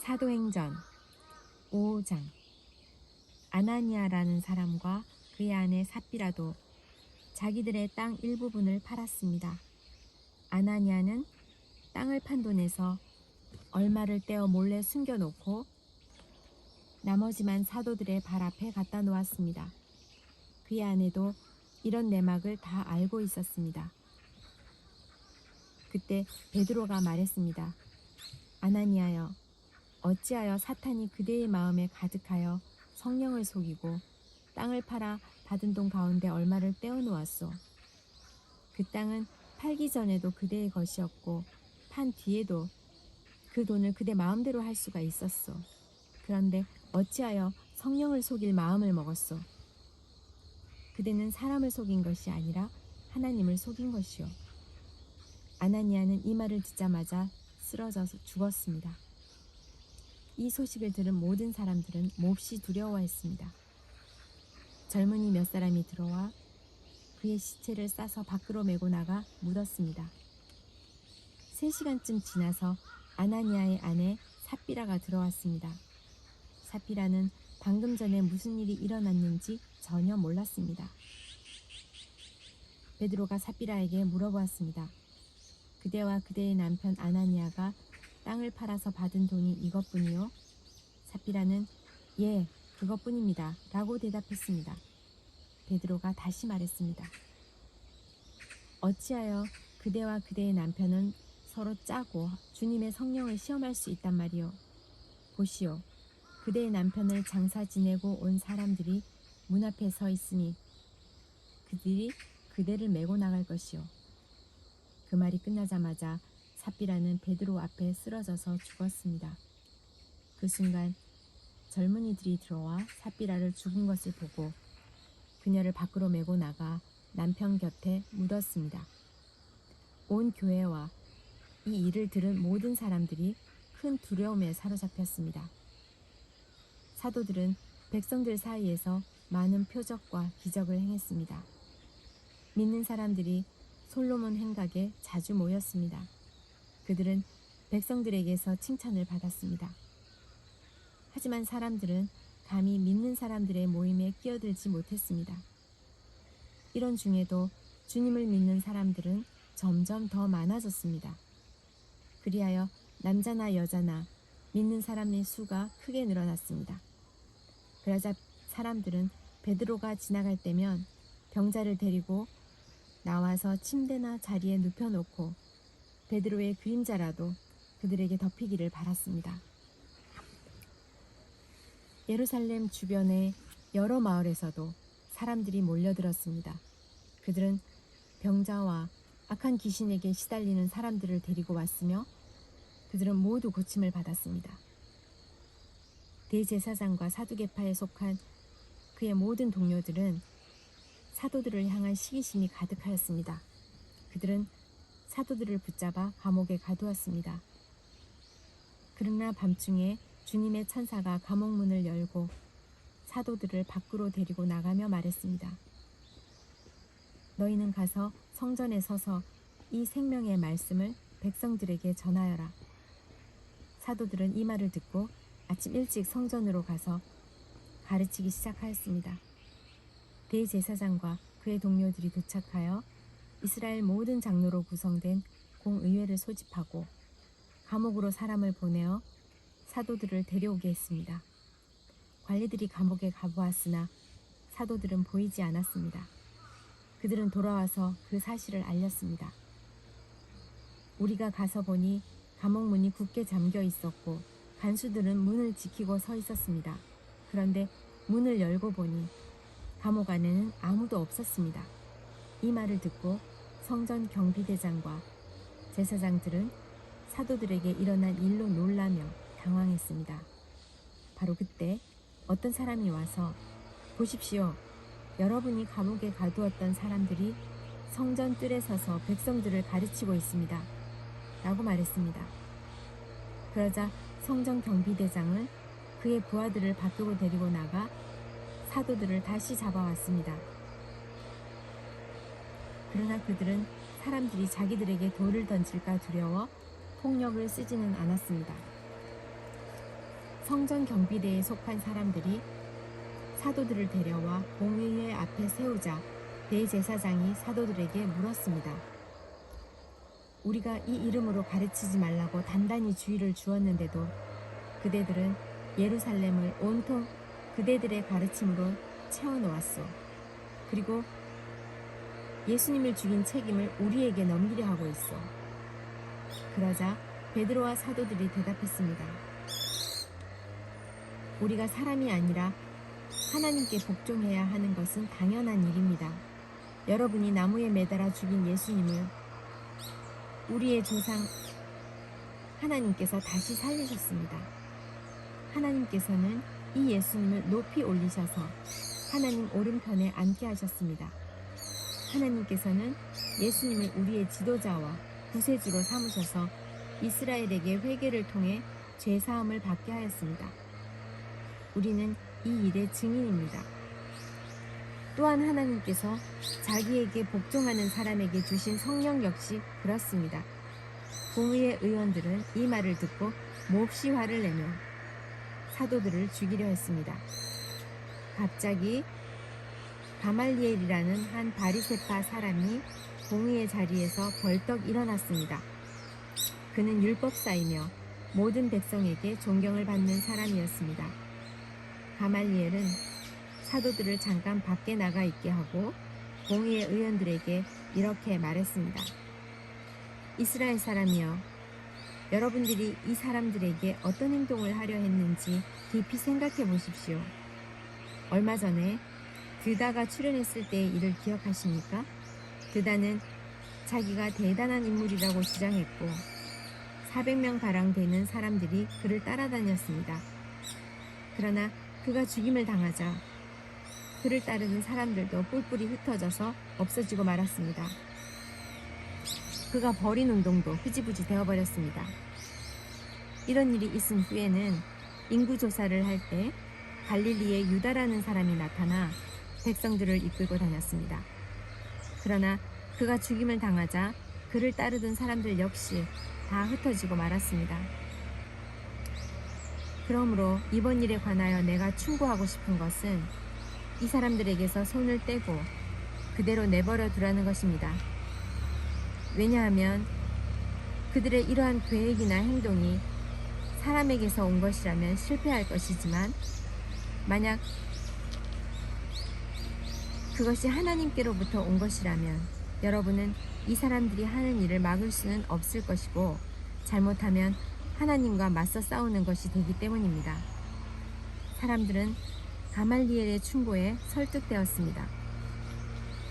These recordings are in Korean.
사도행전 5장. 아나니아라는 사람과 그의 아내 삽비라도 자기들의 땅 일부분을 팔았습니다. 아나니아는 땅을 판 돈에서 얼마를 떼어 몰래 숨겨놓고 나머지만 사도들의 발 앞에 갖다 놓았습니다. 그의 아내도 이런 내막을 다 알고 있었습니다. 그때 베드로가 말했습니다. 아나니아여, 어찌하여 사탄이 그대의 마음에 가득하여 성령을 속이고 땅을 팔아 받은 돈 가운데 얼마를 떼어 놓았소. 그 땅은 팔기 전에도 그대의 것이었고 판 뒤에도 그 돈을 그대 마음대로 할 수가 있었소. 그런데 어찌하여 성령을 속일 마음을 먹었소. 그대는 사람을 속인 것이 아니라 하나님을 속인 것이요. 아나니아는 이 말을 듣자마자 쓰러져서 죽었습니다. 이 소식을 들은 모든 사람들은 몹시 두려워했습니다. 젊은이 몇 사람이 들어와 그의 시체를 싸서 밖으로 메고 나가 묻었습니다. 3시간쯤 지나서 아나니아의 아내 삽비라가 들어왔습니다. 삽비라는 방금 전에 무슨 일이 일어났는지 전혀 몰랐습니다. 베드로가 삽비라에게 물어보았습니다. 그대와 그대의 남편 아나니아가 땅을 팔아서 받은 돈이 이것뿐이요? 삽비라는 예, 그것뿐입니다 라고 대답했습니다. 베드로가 다시 말했습니다. 어찌하여 그대와 그대의 남편은 서로 짜고 주님의 성령을 시험할 수 있단 말이요? 보시오, 그대의 남편을 장사 지내고 온 사람들이 문 앞에 서 있으니 그들이 그대를 메고 나갈 것이요. 그 말이 끝나자마자 삽비라는 베드로 앞에 쓰러져서 죽었습니다. 그 순간 젊은이들이 들어와 삽비라를 죽은 것을 보고 그녀를 밖으로 메고 나가 남편 곁에 묻었습니다. 온 교회와 이 일을 들은 모든 사람들이 큰 두려움에 사로잡혔습니다. 사도들은 백성들 사이에서 많은 표적과 기적을 행했습니다. 믿는 사람들이 솔로몬 행각에 자주 모였습니다. 그들은 백성들에게서 칭찬을 받았습니다. 하지만 사람들은 감히 믿는 사람들의 모임에 끼어들지 못했습니다. 이런 중에도 주님을 믿는 사람들은 점점 더 많아졌습니다. 그리하여 남자나 여자나 믿는 사람의 수가 크게 늘어났습니다. 그러자 사람들은 베드로가 지나갈 때면 병자를 데리고 나와서 침대나 자리에 눕혀놓고 베드로의 그림자라도 그들에게 덮이기를 바랐습니다. 예루살렘 주변의 여러 마을에서도 사람들이 몰려들었습니다. 그들은 병자와 악한 귀신에게 시달리는 사람들을 데리고 왔으며 그들은 모두 고침을 받았습니다. 대제사장과 사두개파에 속한 그의 모든 동료들은 사도들을 향한 시기심이 가득하였습니다. 그들은 사도들을 붙잡아 감옥에 가두었습니다. 그러나 밤중에 주님의 천사가 감옥 문을 열고 사도들을 밖으로 데리고 나가며 말했습니다. 너희는 가서 성전에 서서 이 생명의 말씀을 백성들에게 전하여라. 사도들은 이 말을 듣고 아침 일찍 성전으로 가서 가르치기 시작하였습니다. 대제사장과 그의 동료들이 도착하여 이스라엘 모든 장로로 구성된 공의회를 소집하고 감옥으로 사람을 보내어 사도들을 데려오게 했습니다. 관리들이 감옥에 가보았으나 사도들은 보이지 않았습니다. 그들은 돌아와서 그 사실을 알렸습니다. 우리가 가서 보니 감옥 문이 굳게 잠겨 있었고 간수들은 문을 지키고 서 있었습니다. 그런데 문을 열고 보니 감옥 안에는 아무도 없었습니다. 이 말을 듣고 성전 경비대장과 제사장들은 사도들에게 일어난 일로 놀라며 당황했습니다. 바로 그때 어떤 사람이 와서 보십시오. 여러분이 감옥에 가두었던 사람들이 성전 뜰에 서서 백성들을 가르치고 있습니다. 라고 말했습니다. 그러자 성전 경비대장은 그의 부하들을 밖으로 데리고 나가 사도들을 다시 잡아왔습니다. 그러나 그들은 사람들이 자기들에게 돌을 던질까 두려워 폭력을 쓰지는 않았습니다. 성전 경비대에 속한 사람들이 사도들을 데려와 공의회 앞에 세우자 대제사장이 사도들에게 물었습니다. 우리가 이 이름으로 가르치지 말라고 단단히 주의를 주었는데도 그대들은 예루살렘을 온통 그대들의 가르침으로 채워놓았소. 그리고 예수님을 죽인 책임을 우리에게 넘기려 하고 있어. 그러자 베드로와 사도들이 대답했습니다. 우리가 사람이 아니라 하나님께 복종해야 하는 것은 당연한 일입니다. 여러분이 나무에 매달아 죽인 예수님을 우리의 조상 하나님께서 다시 살리셨습니다. 하나님께서는 이 예수님을 높이 올리셔서 하나님 오른편에 앉게 하셨습니다. 하나님께서는 예수님을 우리의 지도자와 구세주로 삼으셔서 이스라엘에게 회개를 통해 죄사함을 받게 하였습니다. 우리는 이 일의 증인입니다. 또한 하나님께서 자기에게 복종하는 사람에게 주신 성령 역시 그렇습니다. 공의회 의원들은 이 말을 듣고 몹시 화를 내며 사도들을 죽이려 했습니다. 갑자기 가말리엘이라는 한 바리새파 사람이 공의의 자리에서 벌떡 일어났습니다. 그는 율법사이며 모든 백성에게 존경을 받는 사람이었습니다. 가말리엘은 사도들을 잠깐 밖에 나가 있게 하고 공의의 의원들에게 이렇게 말했습니다. 이스라엘 사람이여, 여러분들이 이 사람들에게 어떤 행동을 하려 했는지 깊이 생각해 보십시오. 얼마 전에 드다가 출연했을 때의 일을 기억하십니까? 드다는 자기가 대단한 인물이라고 주장했고 400명 가량 되는 사람들이 그를 따라다녔습니다. 그러나 그가 죽임을 당하자 그를 따르는 사람들도 뿔뿔이 흩어져서 없어지고 말았습니다. 그가 벌인 운동도 흐지부지 되어버렸습니다. 이런 일이 있은 후에는 인구조사를 할 때 갈릴리에 유다라는 사람이 나타나 백성들을 이끌고 다녔습니다. 그러나 그가 죽임을 당하자 그를 따르던 사람들 역시 다 흩어지고 말았습니다. 그러므로 이번 일에 관하여 내가 충고하고 싶은 것은 이 사람들에게서 손을 떼고 그대로 내버려 두라는 것입니다. 왜냐하면 그들의 이러한 계획이나 행동이 사람에게서 온 것이라면 실패할 것이지만 만약 그것이 하나님께로부터 온 것이라면 여러분은 이 사람들이 하는 일을 막을 수는 없을 것이고 잘못하면 하나님과 맞서 싸우는 것이 되기 때문입니다. 사람들은 가말리엘의 충고에 설득되었습니다.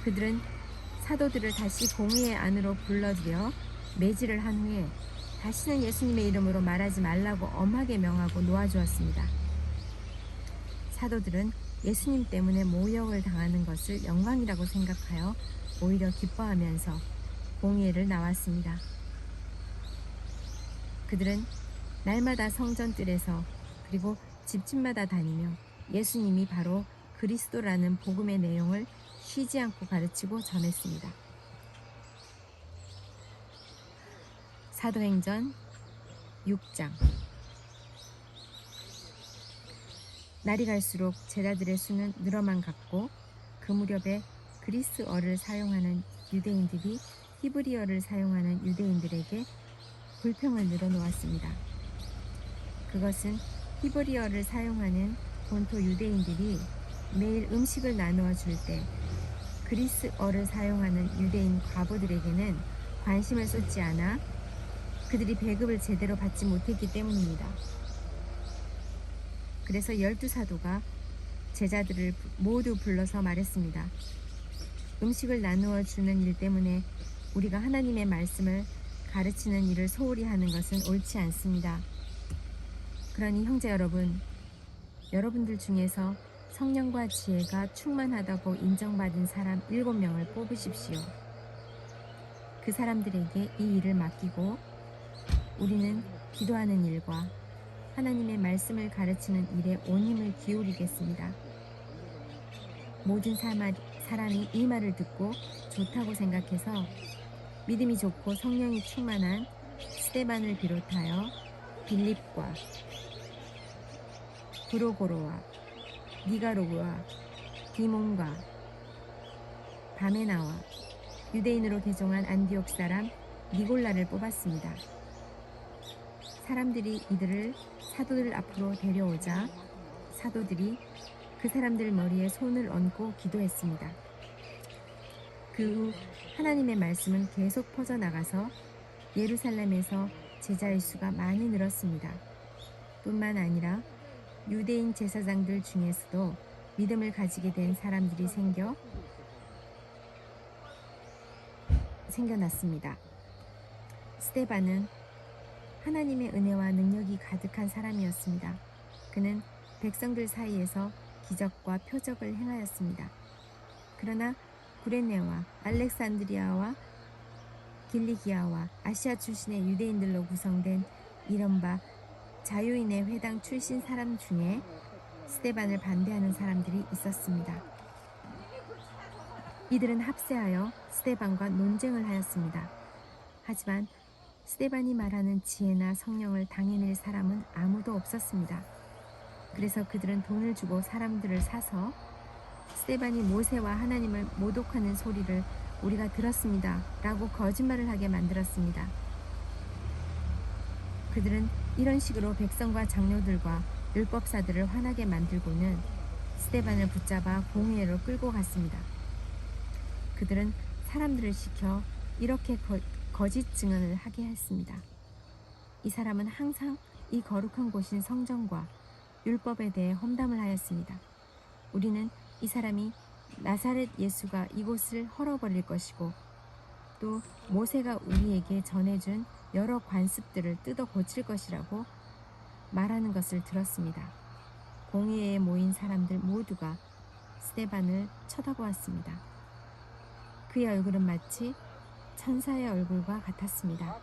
그들은 사도들을 다시 공의회 안으로 불러들여 매질을 한 후에 다시는 예수님의 이름으로 말하지 말라고 엄하게 명하고 놓아주었습니다. 사도들은 예수님 때문에 모욕을 당하는 것을 영광이라고 생각하여 오히려 기뻐하면서 공의회를 나왔습니다. 그들은 날마다 성전뜰에서 그리고 집집마다 다니며 예수님이 바로 그리스도라는 복음의 내용을 쉬지 않고 가르치고 전했습니다. 사도행전 6장. 날이 갈수록 제자들의 수는 늘어만 갔고 그 무렵에 그리스어를 사용하는 유대인들이 히브리어를 사용하는 유대인들에게 불평을 늘어놓았습니다. 그것은 히브리어를 사용하는 본토 유대인들이 매일 음식을 나누어 줄 때 그리스어를 사용하는 유대인 과부들에게는 관심을 쏟지 않아 그들이 배급을 제대로 받지 못했기 때문입니다. 그래서 12사도가 제자들을 모두 불러서 말했습니다. 음식을 나누어 주는 일 때문에 우리가 하나님의 말씀을 가르치는 일을 소홀히 하는 것은 옳지 않습니다. 그러니 형제 여러분, 여러분들 중에서 성령과 지혜가 충만하다고 인정받은 사람 7명을 뽑으십시오. 그 사람들에게 이 일을 맡기고 우리는 기도하는 일과 하나님의 말씀을 가르치는 일에 온 힘을 기울이겠습니다. 모든 사람이 이 말을 듣고 좋다고 생각해서 믿음이 좋고 성령이 충만한 스데반을 비롯하여 빌립과 브로고로와 니가로그와 디몬과 바메나와 유대인으로 개종한 안디옥 사람 니골라를 뽑았습니다. 사람들이 이들을 사도들 앞으로 데려오자 사도들이 그 사람들 머리에 손을 얹고 기도했습니다. 그 후 하나님의 말씀은 계속 퍼져나가서 예루살렘에서 제자의 수가 많이 늘었습니다. 뿐만 아니라 유대인 제사장들 중에서도 믿음을 가지게 된 사람들이 생겨났습니다. 스데반은 하나님의 은혜와 능력이 가득한 사람이었습니다. 그는 백성들 사이에서 기적과 표적을 행하였습니다. 그러나 구레네와 알렉산드리아와 길리기아와 아시아 출신의 유대인들로 구성된 이른바 자유인의 회당 출신 사람 중에 스데반을 반대하는 사람들이 있었습니다. 이들은 합세하여 스데반과 논쟁을 하였습니다. 하지만 스데반이 말하는 지혜나 성령을 당해낼 사람은 아무도 없었습니다. 그래서 그들은 돈을 주고 사람들을 사서 스데반이 모세와 하나님을 모독하는 소리를 우리가 들었습니다 라고 거짓말을 하게 만들었습니다. 그들은 이런 식으로 백성과 장로들과 율법사들을 화나게 만들고는 스데반을 붙잡아 공회로 끌고 갔습니다. 그들은 사람들을 시켜 이렇게 거짓 증언을 하게 했습니다. 이 사람은 항상 이 거룩한 곳인 성전과 율법에 대해 험담을 하였습니다. 우리는 이 사람이 나사렛 예수가 이곳을 헐어버릴 것이고 또 모세가 우리에게 전해준 여러 관습들을 뜯어 고칠 것이라고 말하는 것을 들었습니다. 공회에 모인 사람들 모두가 스데반을 쳐다보았습니다. 그의 얼굴은 마치 천사의 얼굴과 같았습니다.